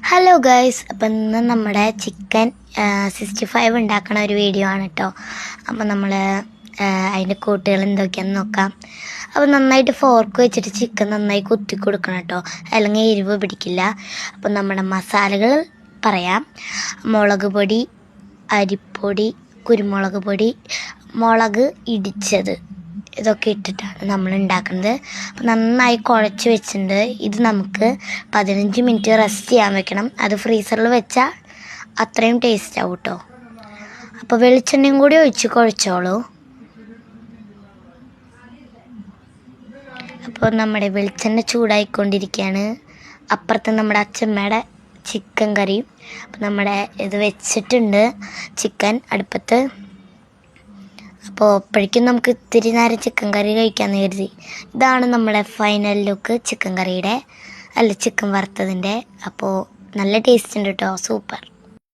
Hello guys, അപ്പം ഇന്ന് നമ്മുടെ ചിക്കൻ 65 ഉണ്ടാക്കണ ഒരു വീഡിയോ ആണ് കേട്ടോ. അപ്പം നമ്മൾ അതിൻ്റെ കൂട്ടുകൾ എന്തൊക്കെയാണെന്ന് നോക്കാം. അപ്പം നന്നായിട്ട് ഫോർക്ക് വെച്ചിട്ട് ചിക്കൻ നന്നായി കുത്തി കൊടുക്കണം കേട്ടോ, അല്ലെങ്കിൽ എരിവ് പിടിക്കില്ല. അപ്പം നമ്മുടെ മസാലകൾ പറയാം. മുളക് പൊടി, അരിപ്പൊടി, കുരുമുളക് പൊടി, മുളക് ഇടിച്ചത്, ഇതൊക്കെ ഇട്ടിട്ടാണ് നമ്മൾ ഉണ്ടാക്കുന്നത്. അപ്പോൾ നന്നായി കുഴച്ച് വെച്ചിട്ടുണ്ട്. ഇത് നമുക്ക് 15 മിനിറ്റ് റെസ്റ്റ് ചെയ്യാൻ വെക്കണം. അത് ഫ്രീസറിൽ വെച്ചാൽ അത്രയും ടേസ്റ്റ് ആവും കേട്ടോ. അപ്പോൾ വെളിച്ചെണ്ണയും കൂടി ഒഴിച്ച് കുഴച്ചോളൂ. അപ്പോൾ നമ്മുടെ വെളിച്ചെണ്ണ ചൂടായിക്കൊണ്ടിരിക്കുകയാണ്. അപ്പുറത്ത് നമ്മുടെ അച്ഛമ്മയുടെ ചിക്കൻ കറിയും. അപ്പോൾ നമ്മുടെ ഇത് വെച്ചിട്ടുണ്ട് ചിക്കൻ അടുപ്പത്ത്. അപ്പോൾ അപ്പോഴേക്കും നമുക്ക് ഇത്തിരി നേരം ചിക്കൻ കറി കഴിക്കാമെന്ന് കരുതി. ഇതാണ് നമ്മുടെ ഫൈനൽ ലുക്ക് ചിക്കൻ കറിയുടെ, ചിക്കൻ വറുത്തതിൻ്റെ. അപ്പോൾ നല്ല ടേസ്റ്റ് ഉണ്ട് കേട്ടോ, സൂപ്പർ.